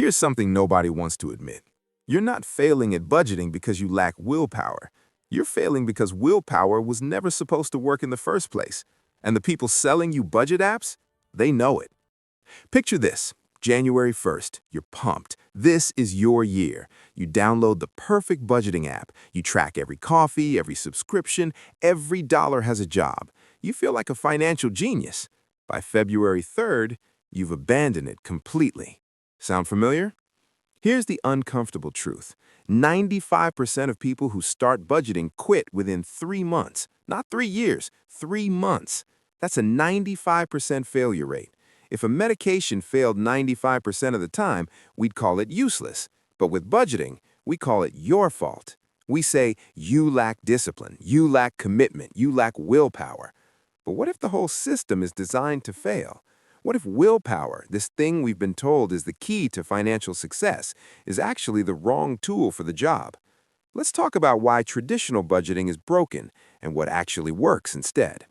Here's something nobody wants to admit. You're not failing at budgeting because you lack willpower. You're failing because willpower was never supposed to work in the first place. And the people selling you budget apps, they know it. Picture this. January 1st, you're pumped. This is your year. You download the perfect budgeting app. You track every coffee, every subscription, every dollar has a job. You feel like a financial genius. By February 3rd, you've abandoned it completely. Sound familiar? Here's the uncomfortable truth. 95% of people who start budgeting quit within 3 months. Not 3 years, 3 months. That's a 95% failure rate. If a medication failed 95% of the time, we'd call it useless. But with budgeting, we call it your fault. We say, you lack discipline, you lack commitment, you lack willpower. But what if the whole system is designed to fail? What if willpower, this thing we've been told is the key to financial success, is actually the wrong tool for the job? Let's talk about why traditional budgeting is broken and what actually works instead.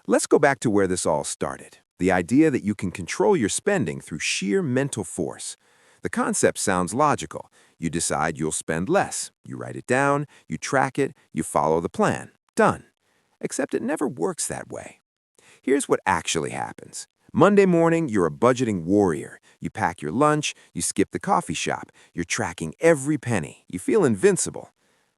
Let's go back to where this all started. The idea that you can control your spending through sheer mental force. The concept sounds logical. You decide you'll spend less. You write it down, you track it, you follow the plan. Done. Except it never works that way. Here's what actually happens. Monday morning, you're a budgeting warrior. You pack your lunch, you skip the coffee shop, you're tracking every penny. You feel invincible.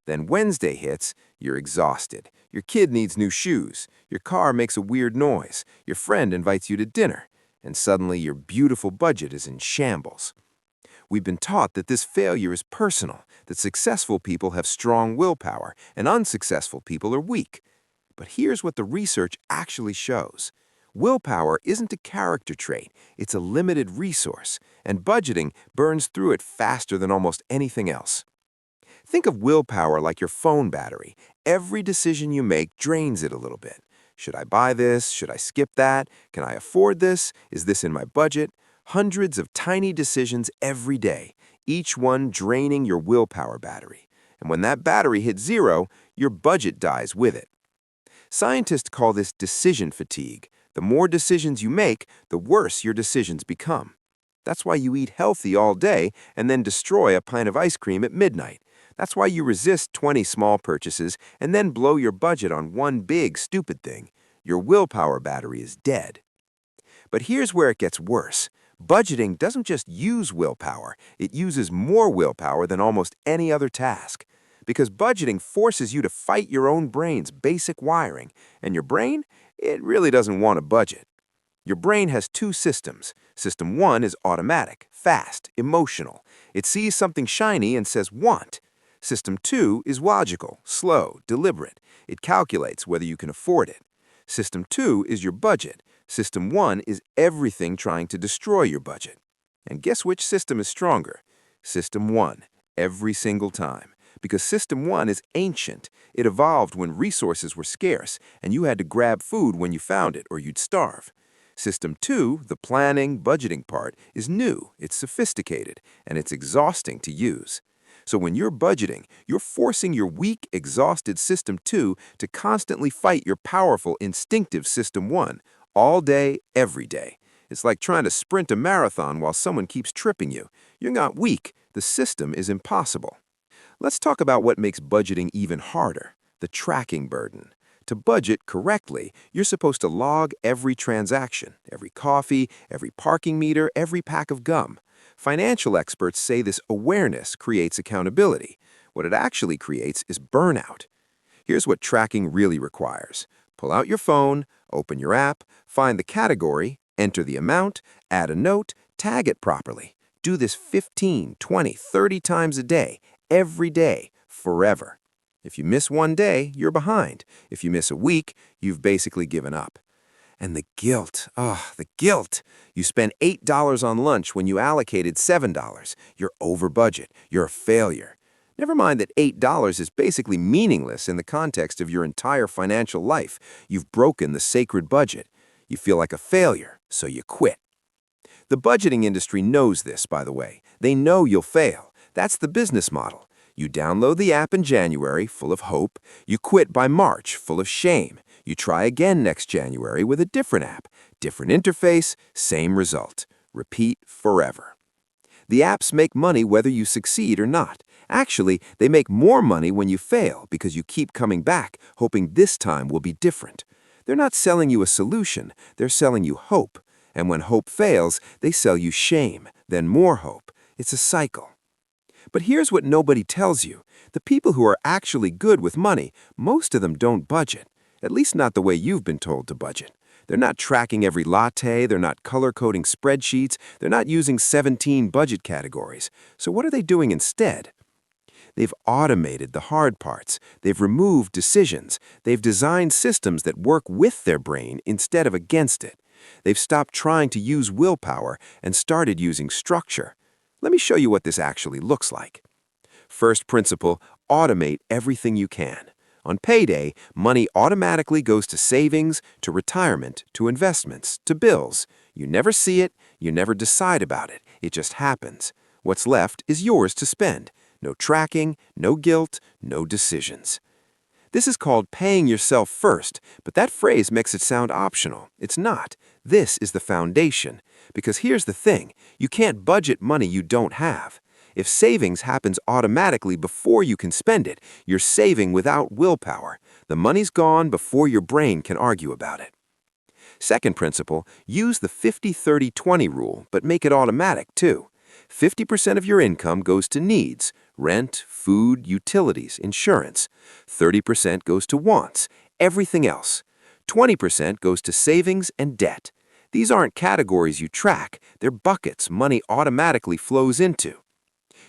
Then Wednesday hits, you're exhausted. Your kid needs new shoes. Your car makes a weird noise. Your friend invites you to dinner. And suddenly your beautiful budget is in shambles. We've been taught that this failure is personal, that successful people have strong willpower and unsuccessful people are weak. But here's what the research actually shows. Willpower isn't a character trait, it's a limited resource, and budgeting burns through it faster than almost anything else. Think of willpower like your phone battery. Every decision you make drains it a little bit. Should I buy this? Should I skip that? Can I afford this? Is this in my budget? Hundreds of tiny decisions every day, each one draining your willpower battery. And when that battery hits zero, your budget dies with it. Scientists call this decision fatigue. The more decisions you make, the worse your decisions become. That's why you eat healthy all day and then destroy a pint of ice cream at midnight. That's why you resist 20 small purchases and then blow your budget on one big, stupid thing. Your willpower battery is dead. But here's where it gets worse. Budgeting doesn't just use willpower, it uses more willpower than almost any other task. Because budgeting forces you to fight your own brain's basic wiring, and your brain, it really doesn't want a budget. Your brain has two systems. System 1 is automatic, fast, emotional. It sees something shiny and says want. System 2 is logical, slow, deliberate. It calculates whether you can afford it. System 2 is your budget. System 1 is everything trying to destroy your budget. And guess which system is stronger? System 1, every single time. Because System 1 is ancient. It evolved when resources were scarce, and you had to grab food when you found it or you'd starve. System 2, the planning, budgeting part, is new, it's sophisticated, and it's exhausting to use. So when you're budgeting, you're forcing your weak, exhausted System 2 to constantly fight your powerful, instinctive System 1, all day, every day. It's like trying to sprint a marathon while someone keeps tripping you. You're not weak, the system is impossible. Let's talk about what makes budgeting even harder, the tracking burden. To budget correctly, you're supposed to log every transaction, every coffee, every parking meter, every pack of gum. Financial experts say this awareness creates accountability. What it actually creates is burnout. Here's what tracking really requires. Pull out your phone, open your app, find the category, enter the amount, add a note, tag it properly. Do this 15, 20, 30 times a day, every day, forever. If you miss one day, you're behind. If you miss a week, you've basically given up. And the guilt, the guilt. You spent $8 on lunch when you allocated $7. You're over budget. You're a failure. Never mind that $8 is basically meaningless in the context of your entire financial life. You've broken the sacred budget. You feel like a failure, so you quit. The budgeting industry knows this, by the way. They know you'll fail. That's the business model. You download the app in January, full of hope. You quit by March, full of shame. You try again next January with a different app, different interface, same result. Repeat forever. The apps make money whether you succeed or not. Actually, they make more money when you fail because you keep coming back, hoping this time will be different. They're not selling you a solution, they're selling you hope. And when hope fails, they sell you shame, then more hope. It's a cycle. But here's what nobody tells you. The people who are actually good with money, most of them don't budget. At least not the way you've been told to budget. They're not tracking every latte, they're not color-coding spreadsheets, they're not using 17 budget categories. So what are they doing instead? They've automated the hard parts. They've removed decisions. They've designed systems that work with their brain instead of against it. They've stopped trying to use willpower and started using structure. Let me show you what this actually looks like. First principle, automate everything you can. On payday, money automatically goes to savings, to retirement, to investments, to bills. You never see it, you never decide about it. It just happens. What's left is yours to spend. No tracking, no guilt, no decisions. This is called paying yourself first, but that phrase makes it sound optional. It's not. This is the foundation. Because here's the thing, you can't budget money you don't have. If savings happens automatically before you can spend it, you're saving without willpower. The money's gone before your brain can argue about it. Second principle, use the 50-30-20 rule, but make it automatic too. 50% of your income goes to needs, rent, food, utilities, insurance. 30% goes to wants, everything else. 20% goes to savings and debt. These aren't categories you track, they're buckets money automatically flows into.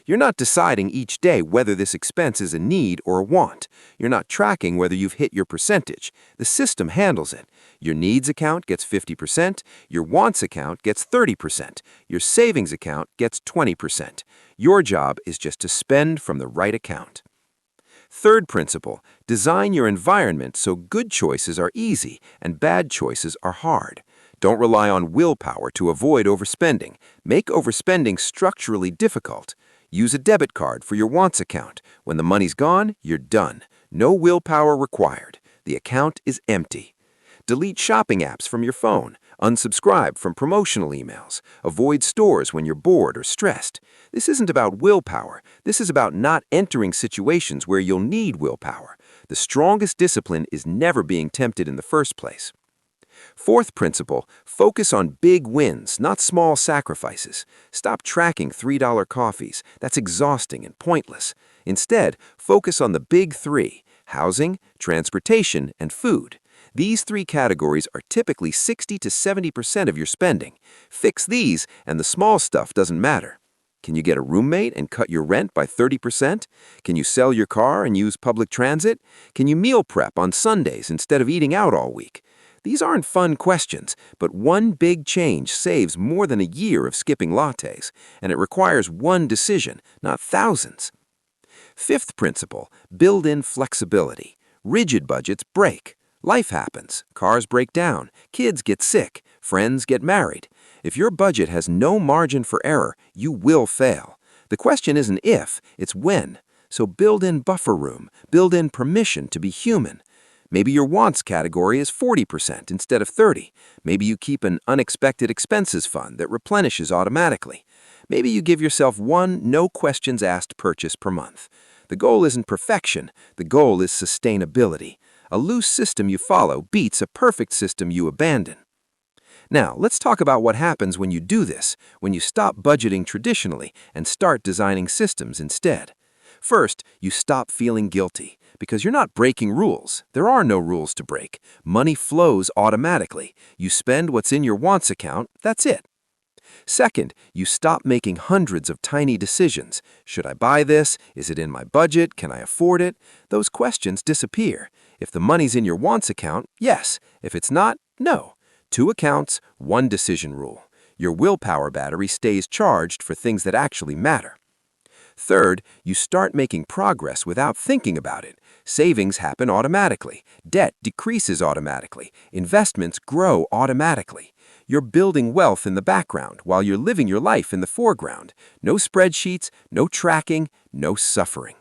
You're not deciding each day whether this expense is a need or a want. You're not tracking whether you've hit your percentage. The system handles it. Your needs account gets 50%, your wants account gets 30%, your savings account gets 20%. Your job is just to spend from the right account. Third principle, design your environment so good choices are easy and bad choices are hard. Don't rely on willpower to avoid overspending. Make overspending structurally difficult. Use a debit card for your wants account. When the money's gone, you're done. No willpower required. The account is empty. Delete shopping apps from your phone. Unsubscribe from promotional emails. Avoid stores when you're bored or stressed. This isn't about willpower. This is about not entering situations where you'll need willpower. The strongest discipline is never being tempted in the first place. Fourth principle, focus on big wins, not small sacrifices. Stop tracking $3 coffees. That's exhausting and pointless. Instead, focus on the big three: housing, transportation, and food. These three categories are typically 60 to 70% of your spending. Fix these, and the small stuff doesn't matter. Can you get a roommate and cut your rent by 30%? Can you sell your car and use public transit? Can you meal prep on Sundays instead of eating out all week? These aren't fun questions, but one big change saves more than a year of skipping lattes, and it requires one decision, not thousands. Fifth principle, build in flexibility. Rigid budgets break. Life happens. Cars break down. Kids get sick. Friends get married. If your budget has no margin for error, you will fail. The question isn't if, it's when. So build in buffer room. Build in permission to be human. Maybe your wants category is 40% instead of 30%. Maybe you keep an unexpected expenses fund that replenishes automatically. Maybe you give yourself one no-questions-asked purchase per month. The goal isn't perfection. The goal is sustainability. A loose system you follow beats a perfect system you abandon. Now, let's talk about what happens when you do this, when you stop budgeting traditionally and start designing systems instead. First, you stop feeling guilty. Because you're not breaking rules. There are no rules to break. Money flows automatically. You spend what's in your wants account, that's it. Second, you stop making hundreds of tiny decisions. Should I buy this? Is it in my budget? Can I afford it? Those questions disappear. If the money's in your wants account, yes. If it's not, no. 2 accounts, 1 decision rule. Your willpower battery stays charged for things that actually matter. Third, you start making progress without thinking about it. Savings happen automatically. Debt decreases automatically. Investments grow automatically. You're building wealth in the background while you're living your life in the foreground. No spreadsheets, no tracking, no suffering.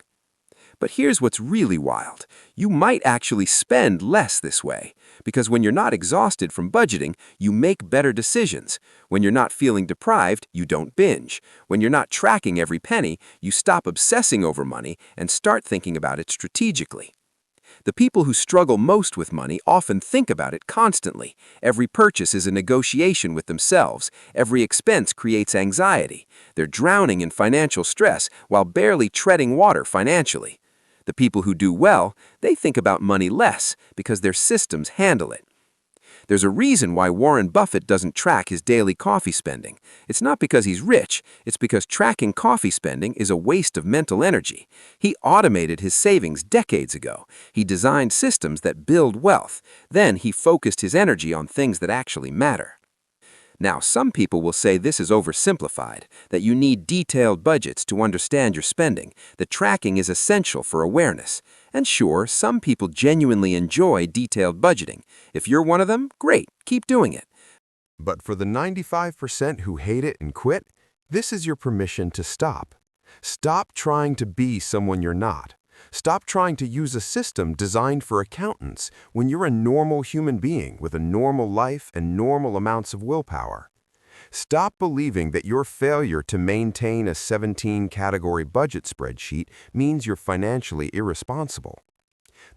But here's what's really wild. You might actually spend less this way, because when you're not exhausted from budgeting, you make better decisions. When you're not feeling deprived, you don't binge. When you're not tracking every penny, you stop obsessing over money and start thinking about it strategically. The people who struggle most with money often think about it constantly. Every purchase is a negotiation with themselves. Every expense creates anxiety. They're drowning in financial stress while barely treading water financially. The people who do well, they think about money less because their systems handle it. There's a reason why Warren Buffett doesn't track his daily coffee spending. It's not because he's rich, it's because tracking coffee spending is a waste of mental energy. He automated his savings decades ago. He designed systems that build wealth. Then he focused his energy on things that actually matter. Now, some people will say this is oversimplified, that you need detailed budgets to understand your spending, that tracking is essential for awareness. And sure, some people genuinely enjoy detailed budgeting. If you're one of them, great, keep doing it. But for the 95% who hate it and quit, this is your permission to stop. Stop trying to be someone you're not. Stop trying to use a system designed for accountants when you're a normal human being with a normal life and normal amounts of willpower. Stop believing that your failure to maintain a 17-category budget spreadsheet means you're financially irresponsible.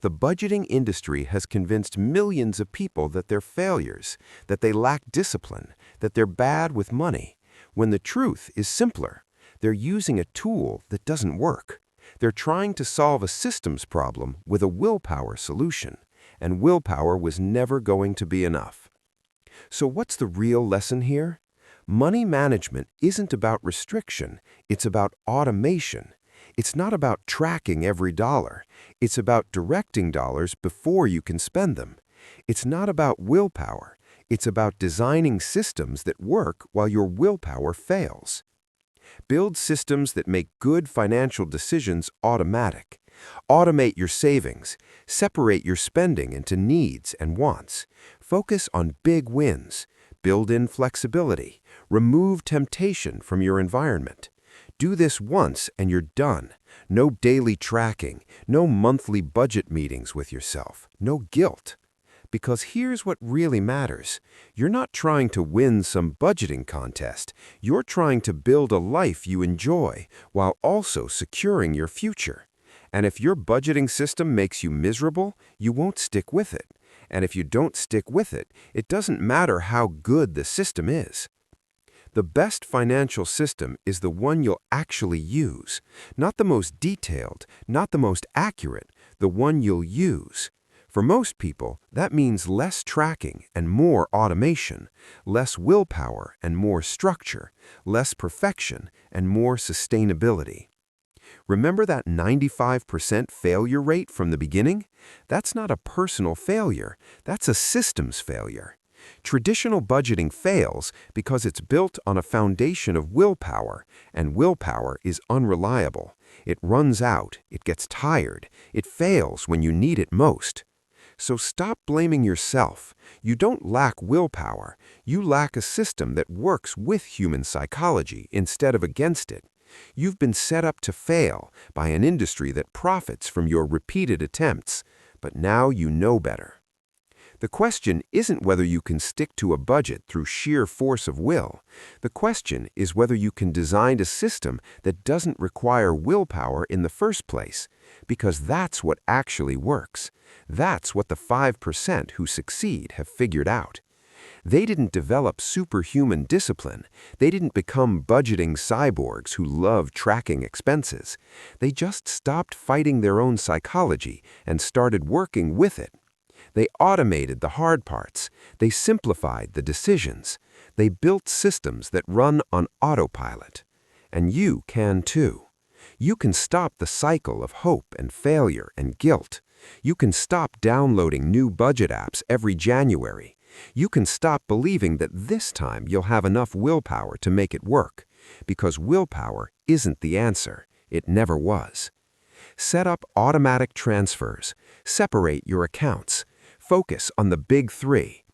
The budgeting industry has convinced millions of people that they're failures, that they lack discipline, that they're bad with money, when the truth is simpler. They're using a tool that doesn't work. They're trying to solve a systems problem with a willpower solution, and willpower was never going to be enough. So what's the real lesson here? Money management isn't about restriction, it's about automation. It's not about tracking every dollar. It's about directing dollars before you can spend them. It's not about willpower. It's about designing systems that work while your willpower fails. Build systems that make good financial decisions automatic. Automate your savings. Separate your spending into needs and wants. Focus on big wins. Build in flexibility. Remove temptation from your environment. Do this once and you're done. No daily tracking, no monthly budget meetings with yourself, no guilt. Because here's what really matters. You're not trying to win some budgeting contest. You're trying to build a life you enjoy while also securing your future. And if your budgeting system makes you miserable, you won't stick with it. And if you don't stick with it, it doesn't matter how good the system is. The best financial system is the one you'll actually use. Not the most detailed, not the most accurate, the one you'll use. For most people, that means less tracking and more automation, less willpower and more structure, less perfection and more sustainability. Remember that 95% failure rate from the beginning? That's not a personal failure, that's a systems failure. Traditional budgeting fails because it's built on a foundation of willpower, and willpower is unreliable. It runs out, it gets tired, it fails when you need it most. So stop blaming yourself. You don't lack willpower. You lack a system that works with human psychology instead of against it. You've been set up to fail by an industry that profits from your repeated attempts, but now you know better. The question isn't whether you can stick to a budget through sheer force of will. The question is whether you can design a system that doesn't require willpower in the first place, because that's what actually works. That's what the 5% who succeed have figured out. They didn't develop superhuman discipline. They didn't become budgeting cyborgs who love tracking expenses. They just stopped fighting their own psychology and started working with it. They automated the hard parts. They simplified the decisions. They built systems that run on autopilot. And you can too. You can stop the cycle of hope and failure and guilt. You can stop downloading new budget apps every January. You can stop believing that this time you'll have enough willpower to make it work, because willpower isn't the answer. It never was. Set up automatic transfers. Separate your accounts. Focus on the big three.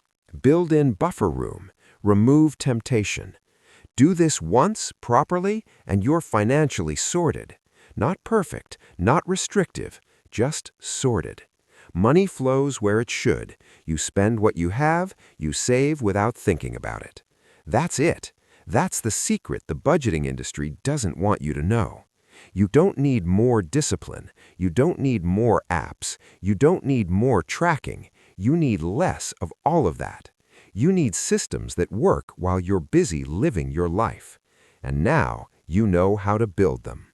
Build in buffer room. Remove temptation. Do this once properly and you're financially sorted. Not perfect, not restrictive, just sorted. Money flows where it should. You spend what you have, you save without thinking about it. That's it. That's the secret the budgeting industry doesn't want you to know. You don't need more discipline. You don't need more apps. You don't need more tracking. You need less of all of that. You need systems that work while you're busy living your life. And now you know how to build them.